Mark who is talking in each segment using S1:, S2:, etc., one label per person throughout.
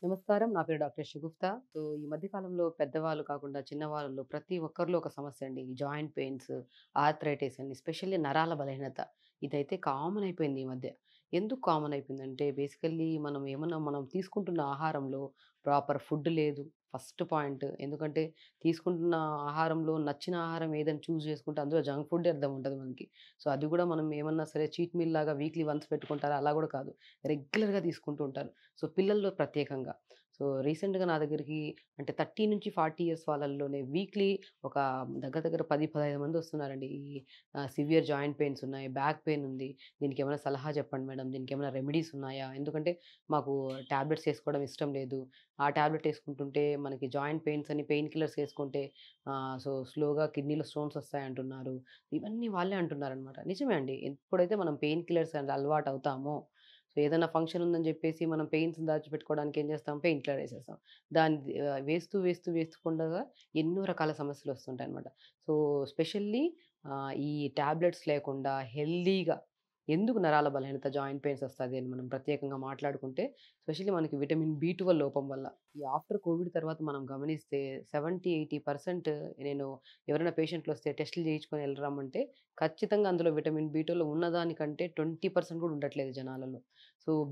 S1: నమస్కారం. నా పేరు డాక్టర్ షగుఫ్తా. ఈ మధ్య కాలంలో పెద్దవాళ్ళు కాకుండా చిన్నవాళ్ళలో ప్రతి ఒక్కరిలో ఒక సమస్య అండి. ఈ జాయింట్ పెయిన్స్, ఆర్థరైటిస్ అని ఎస్పెషల్లీ నరాల బలహీనత. ఇదైతే కామన్ అయిపోయింది ఈ మధ్య. ఎందుకు కామన్ అయిపోయిందంటే బేసికల్లీ మనం తీసుకుంటున్న ఆహారంలో ప్రాపర్ ఫుడ్ లేదు. First point. ఎందుకంటే తీసుకుంటున్న ఆహారంలో నచ్చిన ఆహారం ఏదని చేసుకుంటే అందులో జంక్ ఫుడ్డే అర్థం ఉంటది మనకి. అది కూడా మనం ఏమన్నా సరే చీట్ మీల్ లాగా వీక్లీ వన్స్ పెట్టుకుంటారా? అలా కూడా కాదు. రెగ్యులర్‌గా తీసుకుంటూ ఉంటారు. పిల్లల్లో ప్రత్యేకంగా. రీసెంట్‌గా నా దగ్గరికి అంటే 30-40 ఇయర్స్ వాళ్ళలోనే వీక్లీ ఒక దగ్గర దగ్గర 10, 15 మంది వస్తున్నారండి. సివియర్ జాయింట్ పెయిన్స్ ఉన్నాయి. బ్యాక్ పెయిన్ ఉంది. దీనికేమైనా సలహా చెప్పండి మేడం. దీనికేమైనా రెమెడీస్ ఉన్నాయా? ఎందుకంటే మాకు టాబ్లెట్స్ ఏసుకోవడం ఇష్టం లేదు. ఆ టాబ్లెట్ ఏసుకుంటుంటే మనకి జాయింట్ పెయిన్స్ అని పెయిన్ కిల్లర్స్ ఏసుకుంటే స్లోగా కిడ్నీలో స్టోన్స్ వస్తాయంటున్నారు. ఇవన్నీ వాళ్ళే అంటున్నారనమాట. నిజమే అండి. ఎప్పుడైతే మనం పెయిన్ కిల్లర్స్ అనేది అలవాటవుతామో ఏదైనా ఫంక్షన్ ఉందని జెప్పేసి మనం పెయిన్స్ దాచిపెట్టుకోవడానికి ఏం జేస్తాం? Pain killer ఏసేస్తాం. వేస్తుండగా ఎన్నో రకాల సమస్యలొస్తుంటాయనమాట. సో, స్పెషల్లీ ఈ టాబ్లెట్స్ లేకుండా హెల్తీగా ఎందుకు నరాల బలహీనత, జాయింట్ పెయిన్స్ ఒస్తది అని మనం ప్రత్యేకంగా మాట్లాడుకుంటే, స్పెషల్లీ మనకి విటమిన్ బి12 లోపం వల్ల. ఈ ఆఫ్టర్ కోవిడ్ తర్వాత మనం గమనిస్తే 70, 80% నేను ఎవరైనా పేషెంట్‌లొస్తే టెస్టులు జేయించుకొని రమ్మంటే, ఖచ్చితంగా అందులో విటమిన్ బి12 ఉన్నదానికంటే 20% గూడా ఉండట్లేదు జనాలలో.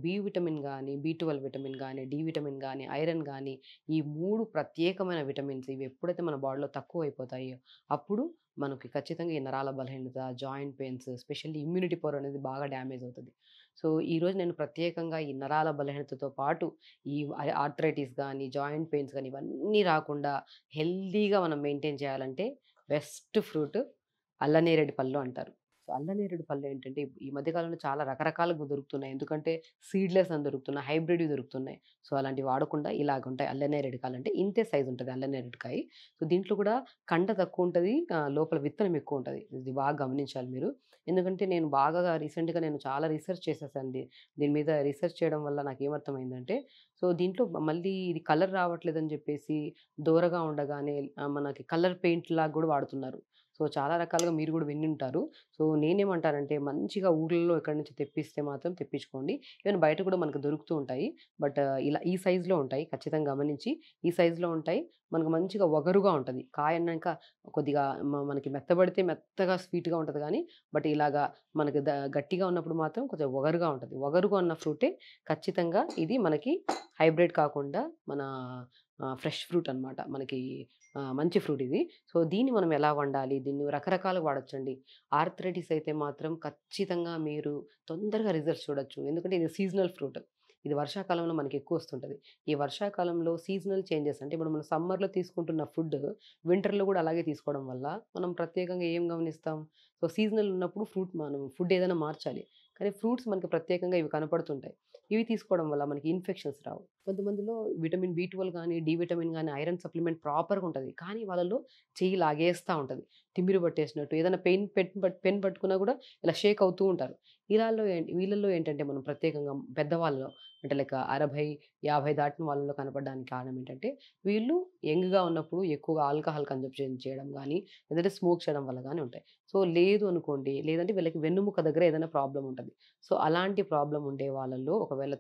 S1: బి విటమిన్ గాని, బి12 విటమిన్ గాని, డి విటమిన్ గాని, ఐరన్ గాని ఈ 3 ప్రత్యేకమైన విటమిన్స్ ఇవి ఎప్పుడైతే మన బాడీలో తక్కువైపోతాయో, అప్పుడు మనకి ఖచ్చితంగా ఈ నరాల బలహీనత, joint pains, specially immunity power అనేది బాగా డ్యామేజ్ అవుతది. ఈరోజు నేను ప్రత్యేకంగా ఈ నరాల బలహీనతతో పాటు ఈ ఆర్థరైటిస్ గాని, జాయింట్ పెయిన్స్ గాని ఇవన్నీ రాకుండా హెల్తీగా మనం మెయింటైన్ చేయాలంటే బెస్ట్ ఫ్రూట్ అల్లనేరేడు పళ్ళు అంటారు. అల్లనేరేడు పళ్ళు ఏంటంటే ఈ మధ్య కాలంలో చాలా రకరకాలుగా దొరుకుతున్నాయి. ఎందుకంటే సీడ్‌లెస్ అని దొరుకుతున్నాయి. హైబ్రిడ్‌వి దొరుకుతున్నాయి. అలాంటివి వాడకుండా ఇలాగుంటాయి. అల్లనేరేడుకాయలు అంటే ఇంతే సైజ్ ఉంటది అల్లనేరేడుకాయ. దీంట్లో కూడా కండ తక్కువుంటది. లోపల విత్తనం ఎక్కువుంటది. ఇది బాగా గమనించాలి మీరు. ఎందుకంటే నేను బాగా రీసెంట్‌గా నేను చాలా రిసర్చ్ చేసేసాను. దీని మీద రిసర్చ్ చేయడం వల్ల నాకేమర్థమైందంటే దీంట్లో మళ్ళీ ఇది కలర్ రావట్లేదని చెప్పేసి దోరగా ఉండగానే మనకి కలర్ పెయింట్‌లాగా గూడా వాడుతున్నారు. చాలా రకాలుగా మీరు గూడా వినుంటారు. నేనేమంటానంటే మంచిగా ఊర్లలో ఎక్కడి నుంచి తెప్పిస్తే మాత్రం తెప్పించుకోండి. ఈవెన్ బయట కూడా మనకు దొరుకుతూ ఉంటాయి. ఇలా ఈ సైజ్‌లో ఉంటాయి. ఖచ్చితంగా గమనించి ఈ సైజ్‌లో ఉంటాయి. మనకు మంచిగా వగరుగా ఉంటది. కాయ అన్నాక కొద్దిగా మనకి మెత్తబడితే మెత్తగా స్వీట్‌గా ఉంటది గానీ, ఇలాగా మనకి గట్టిగా ఉన్నప్పుడు మాత్రం కొంచెం వగరుగా ఉంటది. వగరుగా ఉన్న ఫ్రూటే ఖచ్చితంగా ఇది మనకి హైబ్రిడ్ కాకుండా మన ఫ్రెష్ ఫ్రూట్ అన్నమాట. మనకి మంచి ఫ్రూట్ ఇది. దీన్ని మనం ఎలా వండాలి? దీన్ని రకరకాలుగా వాడొచ్చండి. ఆర్థరైటిస్ అయితే మాత్రం ఖచ్చితంగా మీరు తొందరగా రిజల్ట్స్ చూడొచ్చు. ఎందుకంటే ఇది సీజనల్ ఫ్రూట్. ఇది వర్షాకాలంలో మనకెక్కువొస్తుంటది. ఈ వర్షాకాలంలో సీజనల్ చేంజెస్ అంటే ఇప్పుడు మనం సమ్మర్‌లో తీసుకుంటున్న ఫుడ్ వింటర్‌లో గూడా అలాగే తీసుకోవడం వల్ల మనం ప్రత్యేకంగా ఏం గమనిస్తాం? సీజనల్ ఉన్నప్పుడు మనం ఫుడ్ ఏదైనా మార్చాలి. కానీ ఫ్రూట్స్ మనకి ప్రత్యేకంగా ఇవి కనపడుతుంటాయి. ఇవి తీసుకోవడం వల్ల మనకి ఇన్ఫెక్షన్స్ రావు. కొంతమందిలో విటమిన్ బి12 గాని, డి విటమిన్ గాని, ఐరన్ సప్లిమెంట్ ప్రాపర్‌గా ఉంటది. కానీ వాళ్ళలో చెయ్యి లాగేస్తా ఉంటది. తిమ్మిరి పట్టేసినట్టు ఏదైనా పెన్ పట్టుకున్నా గూడా ఇలా షేక్ అవుతూ ఉంటారు. వీళ్ళలో ఏంటంటే మనం ప్రత్యేకంగా పెద్దవాళ్ళలో అంటే లైక్ 60, 50 దాటిన వాళ్ళలో కనపడడానికి కారణం ఏంటంటే, వీళ్ళు యంగ్‌గా ఉన్నప్పుడు ఎక్కువగా ఆల్కహాల్ కన్జంప్షన్ చేయడం గానీ, లేదంటే స్మోక్ చేయడం వల్ల గానీ ఉంటాయి. లేదు అనుకోండి, లేదంటే వీళ్ళకి వెన్నుముక దగ్గర ఏదైనా ప్రాబ్లమ్ ఉంటది. అలాంటి ప్రాబ్లమ్ ఉండే వాళ్ళలో ఒకవేళ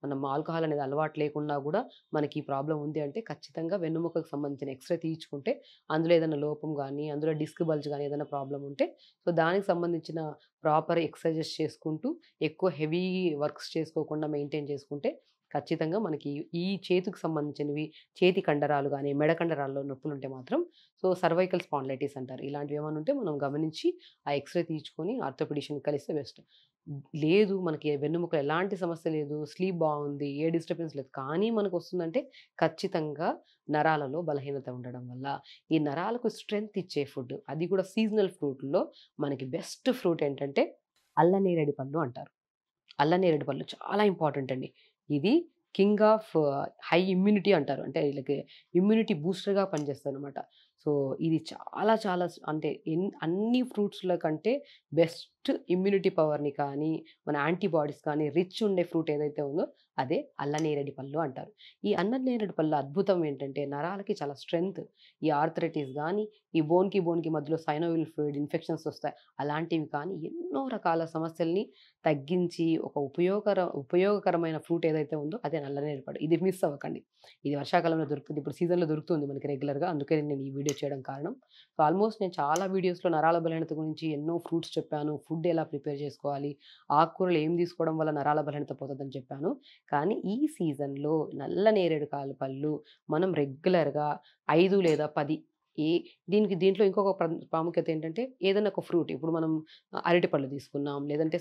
S1: మనం ఆల్కహాల్ అనేది అలవాటు లేకున్నా గూడా మనకి ఈ ప్రాబ్లమ్ ఉంది అంటే ఖచ్చితంగా వెన్నుముకకు సంబంధించిన ఎక్స్‌రే తీయించుకుంటే అందులో ఏదైనా లోపం గానీ, అందులో డిస్క్ బల్జ్ గానీ ఏదైనా ప్రాబ్లమ్ ఉంటే దానికి సంబంధించిన ప్రాపర్ ఎక్సర్‌సైజెస్ చేసుకుంటూ ఎక్కువ హెవీ వర్క్స్ చేసుకోకుండా మెయింటైన్ చేసుకుంటే ఖచ్చితంగా మనకి ఈ చేతికి సంబంధించినవి చేతి కండరాలు గానీ, మెడ కండరాల్లో నొప్పులుంటే మాత్రం సర్వైకల్ స్పాండిలైటిస్ అంటారు. ఇలాంటివి ఏమన్నా ఉంటే మనం గమనించి ఆ ఎక్స్‌రే తీయించుకొని ఆర్థోపెడిషియన్‌ని కలిస్తే బెస్ట్. లేదు మనకి వెన్నెముకలో ఎలాంటి సమస్య లేదు. స్లీప్ బావుంది. ఏ డిస్టర్బెన్స్ లేదు. కానీ మనకొస్తుందంటే ఖచ్చితంగా నరాలలో బలహీనత ఉండడం వల్ల, ఈ నరాలకు స్ట్రెంత్ ఇచ్చే ఫుడ్ అది కూడా సీజనల్ ఫ్రూట్‌లో మనకి బెస్ట్ ఫ్రూట్ ఏంటంటే అల్లనేరేడు పళ్ళు అంటారు. అల్లనేరేడు పళ్ళు చాలా ఇంపార్టెంట్ అండి. ఇది కింగ్ ఆఫ్ హై ఇమ్యూనిటీ అంటారు. అంటే ఈళ్ళకి ఇమ్యూనిటీ బూస్టర్‌గా పనిచేస్తదనమాట. సో, ఇది చాలా చాలా అంటే అన్ని ఫ్రూట్స్‌ల కంటే బెస్ట్ బెస్ట్ ఇమ్యూనిటీ పవర్‌ని కానీ, మన యాంటీబాడీస్ కానీ రిచ్ ఉండే ఫ్రూట్ ఏదైతే ఉందో అదే అల్లనేరేడు పళ్ళు అంటారు. ఈ అల్లనేరేడు పళ్ళ అద్భుతం ఏంటంటే నరాలకి చాలా స్ట్రెంత్. ఈ ఆర్థరైటిస్ గానీ, ఈ బోన్‌కి మధ్యలో సైనోవిల్ ఫ్లూయిడ్ ఇన్ఫెక్షన్స్ వస్తాయి. అలాంటివి కానీ ఎన్నో రకాల సమస్యల్ని తగ్గించి ఒక ఉపయోగకరమైన ఫ్రూట్ ఏదైతే ఉందో అదే నల్లనేరేడు పళ్ళు. ఇది మిస్ అవ్వకండి. ఇది వర్షాకాలంలో దొరుకుతుంది. ఇప్పుడు సీజన్‌లో దొరుకుతుంది మనకి రెగ్యులర్‌గా. అందుకే నేను ఈ వీడియో చేయడం కారణం. సో, ఆల్మోస్ట్ నేను చాలా వీడియోస్‌లో నరాల బలహీనత గురించి ఎన్నో ఫ్రూట్స్ చెప్పాను. ఫుడ్ ఎలా ప్రిపేర్ చేసుకోవాలి, ఆకుకూరలు ఏం తీసుకోవడం వల్ల నరాల బలహీనత పోతదని చెప్పాను. కానీ ఈ సీజన్‌లో నల్ల నేరేడు పళ్ళు మనం రెగ్యులర్‌గా 5 లేదా 10 ఏ దీంట్లో ఇంకొక ప్రాముఖ్యత ఏంటంటే ఏదైనా ఒక ఫ్రూట్ ఇప్పుడు మనం అరటిపళ్ళు తీసుకున్నాం, లేదంటే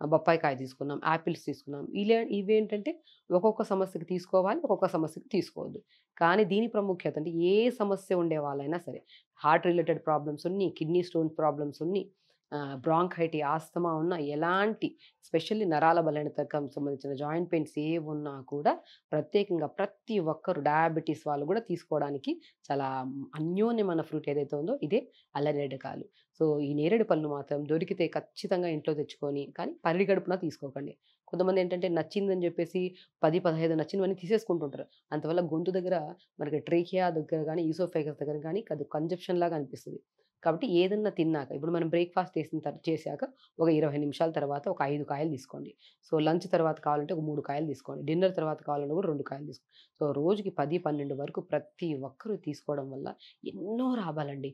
S1: బొప్పాయికాయ తీసుకున్నాం, యాపిల్స్ తీసుకున్నాం. ఇవేంటంటే ఒక్కొక్క సమస్యకి తీసుకోవాలి, ఒక్కొక్క సమస్యకి తీసుకోవద్దు. కానీ దీని ప్రాముఖ్యత అంటే ఏ సమస్య ఉండే వాళ్ళైనా సరే, హార్ట్ రిలేటెడ్ ప్రాబ్లమ్స్ ఉన్ని, కిడ్నీ స్టోన్ ప్రాబ్లమ్స్ ఉన్ని, బ్రాంకైటి, ఆస్తమా ఉన్న ఎలాంటి స్పెషల్లీ నరాల బలహీనతకు సంబంధించిన జాయింట్ పెయిన్స్ ఏవున్నా కూడా ప్రత్యేకంగా ప్రతి ఒక్కరు డయాబెటిస్ వాళ్ళు కూడా తీసుకోవడానికి చాలా అన్యోన్యమైన ఫ్రూట్ ఏదైతే ఉందో ఇదే అల్లనేరేడుకాయలు. సో, ఈ నేరేడు పళ్ళు మాత్రం దొరికితే ఖచ్చితంగా ఇంట్లో తెచ్చుకొని కానీ పరిగడుపున తీసుకోకండి. కొంతమందేంటంటే నచ్చిందని జెప్పేసి 10, 15 నచ్చినవన్నీ తీసేసుకుంటుంటారు. అంతవల్ల గొంతు దగ్గర మనకి ట్రేకియా దగ్గర గాని, ఈసోఫేగస్ దగ్గర గాని అది కంజప్షన్ లాగా అనిపిస్తది. కాబట్టి ఏదన్నా తిన్నాక ఇప్పుడు మనం బ్రేక్‌ఫాస్ట్ చేశాక ఒక 20 నిమిషాల తర్వాత ఒక 5 కాయలు తీసుకోండి. సో, లంచ్ తర్వాత కావాలంటే ఒక 3 కాయలు తీసుకోండి. డిన్నర్ తర్వాత కావాలన్నా కూడా 2 కాయలు తీసుకోండి. సో, రోజుకి 10, 12 వరకు ప్రతి ఒక్కరు తీసుకోవడం వల్ల ఎన్నో లాభాలండి.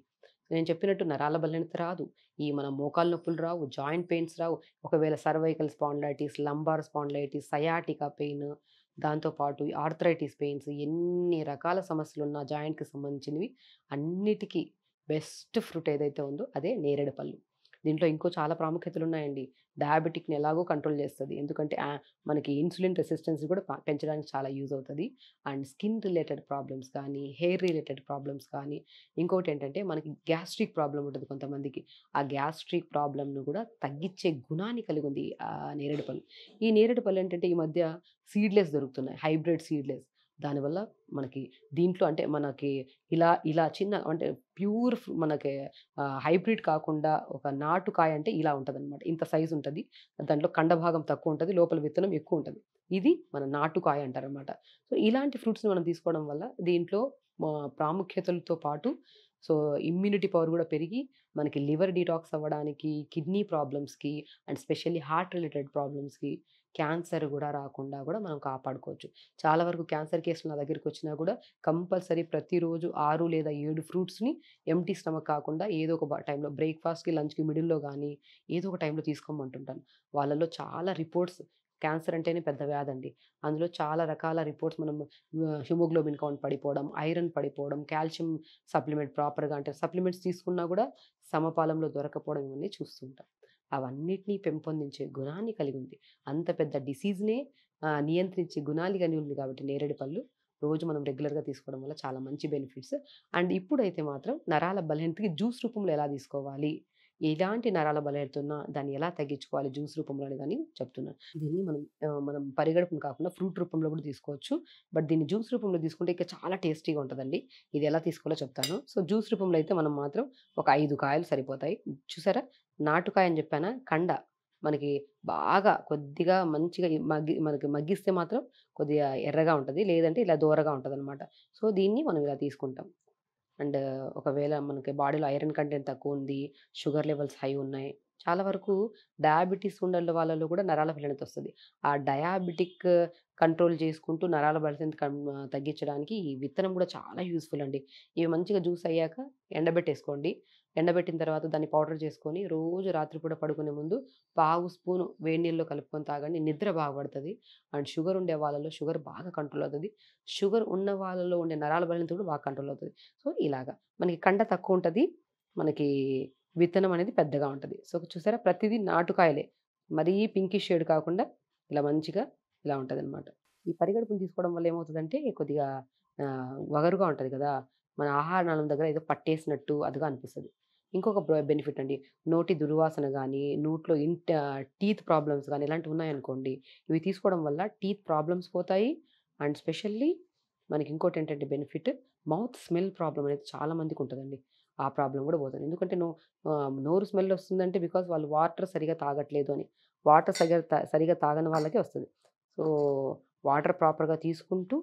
S1: నేను చెప్పినట్టు నరాల బలహీనత రాదు. ఈ మన మోకాళ్ళ నొప్పులు రావు, జాయింట్ పెయిన్స్ రావు. ఒకవేళ cervical spondylitis, lumbar spondylitis, sciatica pain, దాంతో పాటు ఆర్థరైటిస్ పెయిన్స్ ఎన్ని రకాల సమస్యలున్న జాయింట్‌కి సంబంధించినవి అన్నిటికి బెస్ట్ ఫ్రూట్ ఏదైతే ఉందో అదే నేరేడు పళ్ళు. దీంట్లో ఇంకో చాలా ప్రాముఖ్యతలున్నాయండి. డయాబెటిక్‌ని ఎలాగో కంట్రోల్ చేస్తది. ఎందుకంటే మనకి ఇన్సులిన్ రెసిస్టెన్స్ కూడా పెంచడానికి చాలా యూజ్ అవుతది. అండ్ స్కిన్ రిలేటెడ్ ప్రాబ్లమ్స్ కానీ, హెయిర్ రిలేటెడ్ ప్రాబ్లమ్స్ కానీ, ఇంకోటేంటంటే మనకి గ్యాస్ట్రిక్ ప్రాబ్లమ్ ఉంటది కొంతమందికి. ఆ గ్యాస్ట్రిక్ ప్రాబ్లమ్‌ను కూడా తగ్గించే గుణాన్ని కలిగుంది నేరేడు పళ్ళు. ఈ నేరేడు పళ్ళు ఏంటంటే ఈ మధ్య సీడ్‌లెస్ దొరుకుతున్నాయి. Hybrid seedless. దానివల్ల మనకి దీంట్లో అంటే మనకి ఇలా చిన్న అంటే ప్యూర్ మనకి హైబ్రిడ్ కాకుండా ఒక నాటుకాయ అంటే ఇలా ఉంటదనమాట. ఇంత సైజ్ ఉంటది. దాంట్లో కండ భాగం తక్కువుంటది. లోపల విత్తనం ఎక్కువుంటది. ఇది మన నాటుకాయ అంటారనమాట. సో, ఇలాంటి ఫ్రూట్స్‌ని మనం తీసుకోవడం వల్ల దీంట్లో ప్రాముఖ్యతలతో పాటు సో, ఇమ్యూనిటీ పవర్ గూడా పెరిగి మనకి లివర్ డీటాక్స్ అవ్వడానికి, కిడ్నీ ప్రాబ్లమ్స్‌కి అండ్ స్పెషల్లీ హార్ట్ రిలేటెడ్ ప్రాబ్లమ్స్‌కి, క్యాన్సర్ గూడా రాకుండా గూడా మనం కాపాడుకోవచ్చు. చాలా వరకు క్యాన్సర్ కేసులు నా దగ్గరికొచ్చినా గూడా కంపల్సరీ ప్రతిరోజు 6 లేదా 7 ఫ్రూట్స్‌ని ఎంప్టీ స్టమక్ కాకుండా ఏదో ఒక టైంలో బ్రేక్‌ఫాస్ట్‌కి, లంచ్‌కి మిడిల్‌లో గానీ, ఏదో ఒక టైంలో తీసుకోమంటుంటాను. వాళ్ళలో చాలా రిపోర్ట్స్ క్యాన్సర్ అంటేనే పెద్ద వ్యాధండి. అందులో చాలా రకాల రిపోర్ట్స్ మనం హిమోగ్లోబిన్ కౌంట్ పడిపోవడం, ఐరన్ పడిపోవడం, కాల్షియం సప్లిమెంట్ ప్రాపర్‌గా అంటే సప్లిమెంట్స్ తీసుకున్నా గూడా సమపాలంలో దొరకపోవడం ఇవన్నీ చూస్తుంటాం. అవన్నిటిని పెంపొందించే గుణాన్ని కలిగుంది. అంత పెద్ద డిసీజ్‌నే నియంత్రించే గుణాలు కలిగి ఉంది కాబట్టి నేరేడు పళ్ళు రోజు మనం రెగ్యులర్‌గా తీసుకోవడం వల్ల చాలా మంచి బెనిఫిట్స్. అండ్ ఇప్పుడైతే మాత్రం నరాల బలహీనతకి జ్యూస్ రూపంలో ఎలా తీసుకోవాలి? ఎలాంటి నరాల బలహీనత ఉన్నా దాన్ని ఎలా తగ్గించుకోవాలి జ్యూస్ రూపంలో అనేదాన్ని చెప్తున్నాను. దీన్ని మనం పరిగడుపున కాకుండా ఫ్రూట్ రూపంలో కూడా తీసుకోవచ్చు. బట్ దీన్ని జ్యూస్ రూపంలో తీసుకుంటే ఇంకా చాలా టేస్టీగా ఉంటదండి. ఇది ఎలా తీసుకోవాలో చెప్తాను. సో, జ్యూస్ రూపంలో అయితే మనం మాత్రం ఒక 5 కాయలు సరిపోతాయి. చూసారా? నాటుకాయ అని చెప్పానా? కండ మనకి బాగా కొద్దిగా మంచిగా మనకి మగ్గిస్తే మాత్రం కొద్దిగా ఎర్రగా ఉంటది. లేదంటే ఇలా దోరగా ఉంటదనమాట. సో, దీన్ని మనం ఇలా తీసుకుంటాం. అండ్ ఒకవేళ మనకి బాడీలో ఐరన్ కంటెంట్ తక్కువుంది, షుగర్ లెవెల్స్ హై ఉన్నాయి. చాలా వరకు డయాబెటిస్ ఉన్న వాళ్ళలో కూడా నరాల బలహీనత వస్తది. ఆ డయాబెటిక్ కంట్రోల్ చేసుకుంటూ నరాల బలహీనత తగ్గించడానికి ఈ విత్తనం కూడా చాలా యూజ్‌ఫుల్ అండి. ఇవి మంచిగా జ్యూస్ అయ్యాక ఎండబెట్టేసుకోండి. ఎండబెట్టిన తర్వాత దాన్ని పౌడర్ చేసుకొని రోజు రాత్రిపూట పడుకునే ముందు పావు స్పూను వేడి నీళ్ళలో కలుపుకొని తాగండి. నిద్ర బాగా పడతది. అండ్ షుగర్ ఉండే వాళ్ళలో షుగర్ బాగా కంట్రోల్ అవుతది. షుగర్ ఉన్న వాళ్ళలో ఉండే నరాల బలహీనత కూడా బాగా కంట్రోల్ అవుతది. సో, ఇలాగా. మనకి కండ తక్కువుంటది. మనకి విత్తనం అనేది పెద్దగా ఉంటది. సో, చూసారా ప్రతిది నాటుకాయలే. మరీ పింకిష్ షేడ్ కాకుండా ఇలా మంచిగా ఇలా ఉంటదనమాట. ఈ పరిగడుపున తీసుకోవడం వల్ల ఏమవుతదంటే కొద్దిగా వగరుగా ఉంటది కదా! మన ఆహార నాళం దగ్గర ఏదో పట్టేసినట్టు అదిగా అనిపిస్తది. ఇంకొక బెనిఫిట్ అండి. నోటి దుర్వాసన గానీ, నోట్లో టీత్ ప్రాబ్లమ్స్ గానీ ఇలాంటివి ఉన్నాయనుకోండి, ఇవి తీసుకోవడం వల్ల టీత్ ప్రాబ్లమ్స్ పోతాయి. అండ్ స్పెషల్లీ మనకి ఇంకోటేంటంటే బెనిఫిట్ మౌత్ స్మెల్ ప్రాబ్లమ్ అనేది చాలా మందికుంటదండి. ఆ ప్రాబ్లమ్ గూడా పోతది. ఎందుకంటే నోరు స్మెల్ వస్తుందంటే బికాజ్ వాళ్ళు వాటర్ సరిగ్గా తాగట్లేదు అని. వాటర్ సరిగ్గా తాగని వాళ్ళకే వస్తది. సో, వాటర్ ప్రాపర్‌గా తీసుకుంటూ,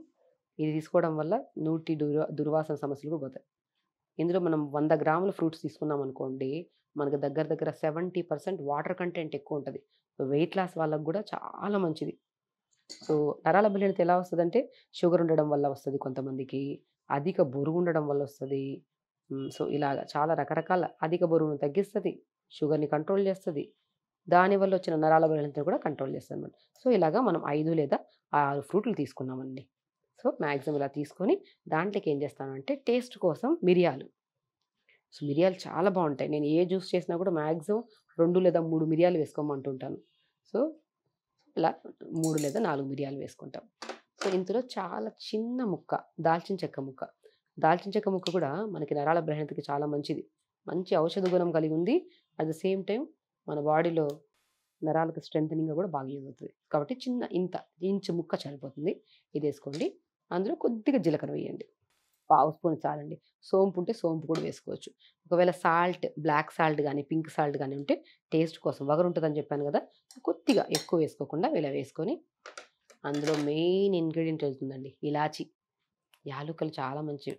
S1: ఇది తీసుకోవడం వల్ల నోటి దుర్వాసన సమస్యలు కూడా పోతాయి. ఇందులో మనం 100 గ్రాముల ఫ్రూట్స్ తీసుకున్నామనుకోండి, మనకు దగ్గర దగ్గర 70% వాటర్ కంటెంట్ ఎక్కువుంటది. వెయిట్ లాస్ వాళ్ళకి గూడా చాలా మంచిది. సో, నరాల బలహీనత ఎలా వస్తదంటే, షుగర్ ఉండడం వల్ల వస్తది కొంతమందికి, అధిక బరువుండడం వల్ల వస్తది. సో, ఇలాగ చాలా రకరకాల అధిక బరువును తగ్గిస్తది, షుగర్‌ని కంట్రోల్ చేస్తది. దానివల్ల వచ్చిన నరాల బలహీనతను కూడా కంట్రోల్ చేస్తదనమాట. సో, ఇలాగా మనం 5 లేదా 6 ఫ్రూట్లు తీసుకున్నామండి. సో, మాక్సిమం ఇలా తీసుకొని దాంట్లోకి ఏం చేస్తానంటే టేస్ట్ కోసం మిరియాలు. సో, మిరియాలు చాలా బావుంటాయి. నేను ఏ జ్యూస్ చేసినా కూడా మాక్సిమం 2 లేదా 3 మిరియాలు వేసుకోమంటుంటాను. సో, ఇలా 3 లేదా 4 మిరియాలు వేసుకుంటాం. సో, ఇందులో చాలా చిన్న ముక్క దాల్చిన చెక్క ముక్క. దాల్చిన చెక్క ముక్క కూడా మనకి నరాల బలహీనతకి చాలా మంచిది. మంచి ఔషధ గుణం కలిగి ఉంది. అట్ ద సేమ్ టైమ్ మన బాడీలో నరాలకు స్ట్రెంథెనింగ్‌గా కూడా బాగా యూజ్ అవుతది. కాబట్టి ఇంత ఇంచు ముక్క సరిపోతుంది. ఇదేసుకోండి. అందులో కొద్దిగా జీలకర్ర వేయండి. పావు స్పూన్ చాలండి. సోంపు ఉంటే సోంపు కూడా వేసుకోవచ్చు. ఒకవేళ బ్లాక్ సాల్ట్ గాని, పింక్ సాల్ట్ గాని ఉంటే టేస్ట్ కోసం వగరుంటదని చెప్పాను గదా! కొద్దిగా ఎక్కువ వేసుకోకుండా ఇలా వేసుకొని, అందులో మెయిన్ ఇంగ్రీడియెంట్ వెళ్తుందండి ఇలాచి. యాలుక్కలు చాలా మంచివి.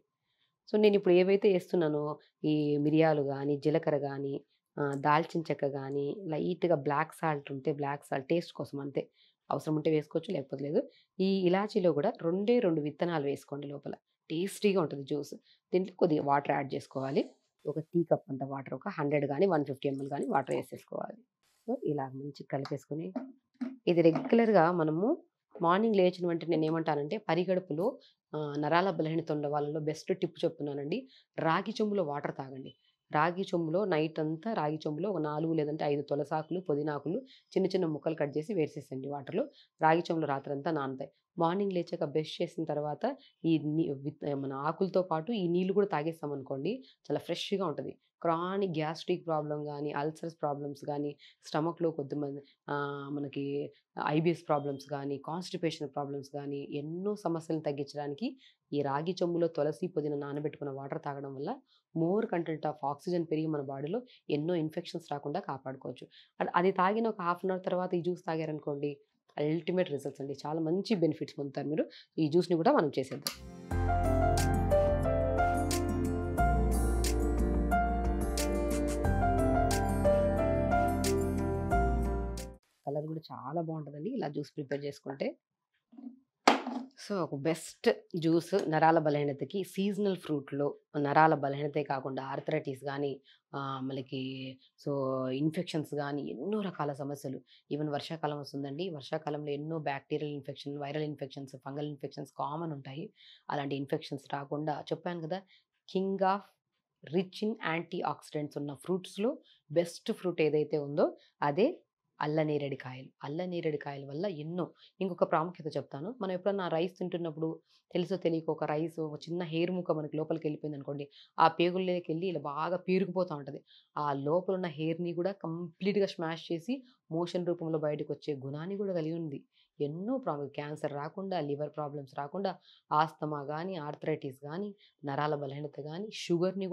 S1: సో, నేనిప్పుడు ఏవైతే ఏస్తున్నానో ఈ మిరియాలు గాని, జీలకర్ర గాని, దాల్చిన చెక్క గాని, లైట్‌గా బ్లాక్ సాల్ట్ ఉంటే బ్లాక్ సాల్ట్ టేస్ట్ కోసం అంతే. అవసరం ఉంటే వేసుకోవచ్చు, లేకపోతే లేదు. ఈ ఇలాచీలో గూడా 2 విత్తనాలు వేసుకోండి లోపల. టేస్టీగా ఉంటది జ్యూస్. దీంట్లో కొద్దిగా వాటర్ యాడ్ జేసుకోవాలి. ఒక టీ కప్ అంత వాటర్, ఒక 100 గాని, 150 ఎంఎల్ గాని వాటర్ ఏసేసుకోవాలి. సో, ఇలా మంచిగా కలిపేసుకొని, ఇది రెగ్యులర్‌గా మనము మార్నింగ్ లేచిన వెంటనే నేనేమంటానంటే పరిగడుపులో నరాల బలహీనత ఉన్న వాళ్ళలో బెస్ట్ టిప్ చెప్తున్నానండి. రాగి చెంబులో వాటర్ తాగండి. రాగి చెంబులో నైట్ అంతా రాగి చెంబులో ఒక 4 లేదంటే 5 తులసాకులు, పుదీనాకులు చిన్న చిన్న ముక్కలు కట్ చేసి వేసేసేయండి వాటర్‌లో. రాగి చెంబులో రాత్రంతా నానతాయి. మార్నింగ్ లేచాక బ్రష్ చేసిన తర్వాత ఈ మన ఆకులతో పాటు ఈ నీళ్లు కూడా తాగేసామనుకోండి చాలా ఫ్రెష్‌గా ఉంటది. క్రానిక్ గ్యాస్ట్రిక్ ప్రాబ్లమ్ గాని, అల్సర్స్ ప్రాబ్లమ్స్ గాని, స్టమక్‌లో కొద్దిమంది మనకి ఐబీఎస్ ప్రాబ్లమ్స్ గానీ, కాన్‌స్టిపేషన్ ప్రాబ్లమ్స్ గానీ, ఎన్నో సమస్యలను తగ్గించడానికి ఈ రాగి చెంబులో తులసి, పుదీనా నానబెట్టుకున్న వాటర్ తాగడం వల్ల మోర్ కంటెంట్ ఆఫ్ ఆక్సిజన్ పెరిగి మన బాడీలో ఎన్నో ఇన్ఫెక్షన్స్ రాకుండా కాపాడుకోవచ్చు. అది తాగిన ఒక హాఫ్ అన్ అవర్ తర్వాత ఈ జ్యూస్ తాగారనుకోండి, అల్టిమేట్ రిజల్ట్స్ అండి. చాలా మంచి బెనిఫిట్స్ పొందుతారు మీరు. ఈ జ్యూస్‌ని కూడా మనం చేసేద్దాం. కలర్ కూడా చాలా బావుంటదండి ఇలా జ్యూస్ ప్రిపేర్ చేసుకుంటే. సో, ఒక బెస్ట్ జ్యూస్ నరాల బలహీనతకి సీజనల్ ఫ్రూట్‌లో నరాల బలహీనతే కాకుండా ఆర్థరైటిస్ గానీ, మనకి సో, ఇన్ఫెక్షన్స్ గానీ, ఎన్నో రకాల సమస్యలు. ఈవెన్ వర్షాకాలం వస్తుందండి. వర్షాకాలంలో ఎన్నో bacterial infection, viral infections, fungal infections common ఉంటాయి. అలాంటి ఇన్ఫెక్షన్స్ రాకుండా చెప్పాను కదా! King of rich in antioxidants ఉన్న ఫ్రూట్స్‌లో బెస్ట్ ఫ్రూట్ ఏదైతే ఉందో అదే అల్లనేరేడికాయలు. అల్లనేరేడికాయల వల్ల ఎన్నో ఇంకొక ప్రాముఖ్యత చెప్తాను. మనం ఎప్పుడన్నా రైస్ తింటున్నప్పుడు తెలుసో తెలియకో ఒక రైస్ ఒక చిన్న హెయిర్ ముక్క మనకి లోపలికెళ్ళిపోయిందనుకోండి, ఆ పేగుల్లోకెళ్ళి ఇలా బాగా పేరుకుపోతా ఉంటది. ఆ లోపలున్న హెయిర్‌ని గూడా కంప్లీట్‌గా స్మాష్ చేసి మోషన్ రూపంలో బయటకొచ్చే గుణాన్ని గూడా కలిగి ఉంది. ఎన్నో క్యాన్సర్ రాకుండా, లివర్ ప్రాబ్లమ్స్ రాకుండా, ఆస్తమా గానీ, ఆర్థరైటిస్ గానీ, నరాల బలహీనత గానీ, షుగర్‌ని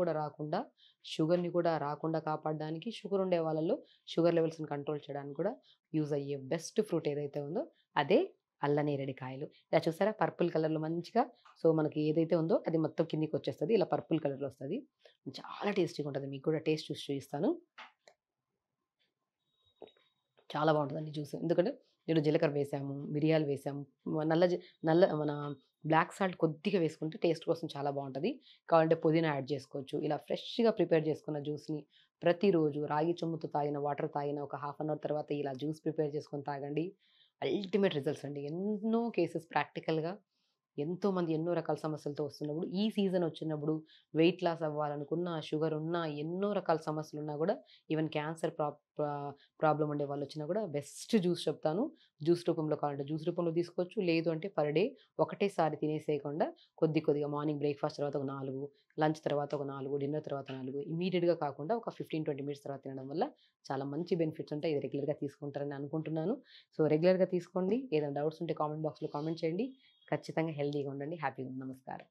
S1: కూడా రాకుండా కాపాడడానికి షుగర్ ఉండే వాళ్ళలో షుగర్ లెవెల్స్‌ని కంట్రోల్ చేయడానికి కూడా యూజ్ అయ్యే బెస్ట్ ఫ్రూట్ ఏదైతే ఉందో అదే అల్లనేరేడికాయలు. ఇలా చూసారా పర్పుల్ కలర్‌లో మంచిగా సో, మనకి ఏదైతే ఉందో అది మొత్తం కిందకొచ్చేస్తది. ఇలా పర్పుల్ కలర్‌లో వస్తది. చాలా టేస్టీగా ఉంటది. మీకు కూడా టేస్ట్ చూసి చూయిస్తాను. చాలా బావుంటదండి జ్యూస్. ఎందుకంటే దీంట్లో జీలకర్ర వేసాము, మిరియాలు వేసాము, నల్ల జి నల్ల మన బ్లాక్ సాల్ట్ కొద్దిగా వేసుకుంటే టేస్ట్ కోసం చాలా బావుంటది. కావాలంటే పుదీనా యాడ్ చేసుకోవచ్చు. ఇలా ఫ్రెష్‌గా ప్రిపేర్ చేసుకున్న జ్యూస్‌ని ప్రతిరోజు రాగి చెంబుతో తాగిన, వాటర్ తాగిన ఒక హాఫ్ అన్ అవర్ తర్వాత ఇలా జ్యూస్ ప్రిపేర్ చేసుకొని తాగండి. అల్టిమేట్ రిజల్ట్స్ అండి. ఎన్నో కేసెస్ ప్రాక్టికల్‌గా ఎంతోమంది ఎన్నో రకాల సమస్యలతో వస్తున్నప్పుడు, ఈ సీజన్ వచ్చినప్పుడు వెయిట్ లాస్ అవ్వాలనుకున్నా, షుగర్ ఉన్నా, ఎన్నో రకాల సమస్యలున్నా గూడా ఈవెన్ క్యాన్సర్ ప్రాబ్లమ్ ఉండే వాళ్ళొచ్చినా గూడా బెస్ట్ జ్యూస్ చెప్తాను. జ్యూస్ రూపంలో కావాలంటే జ్యూస్ రూపంలో తీసుకోవచ్చు. లేదు అంటే పర్ డే ఒకటేసారి తినేసేయకుండా కొద్దిగా మార్నింగ్ బ్రేక్‌ఫాస్ట్ తర్వాత ఒక 4, లంచ్ తర్వాత ఒక 4, డిన్నర్ తర్వాత 4 ఇమ్మీడియేట్‌గా కాకుండా ఒక 15, 20 మినిట్స్ తర్వాత తినడం వల్ల చాలా మంచి బెనిఫిట్స్ ఉంటాయి. ఇది రెగ్యులర్‌గా తీసుకుంటారని అనుకుంటున్నాను. సో, రెగ్యులర్‌గా తీసుకోండి. ఏదైనా డౌట్స్ ఉంటే కామెంట్ బాక్స్‌లో కామెంట్ చేయండి. ఖచ్చితంగా హెల్తీగా ఉండండి. హ్యాపీగా ఉండండి. నమస్కారం.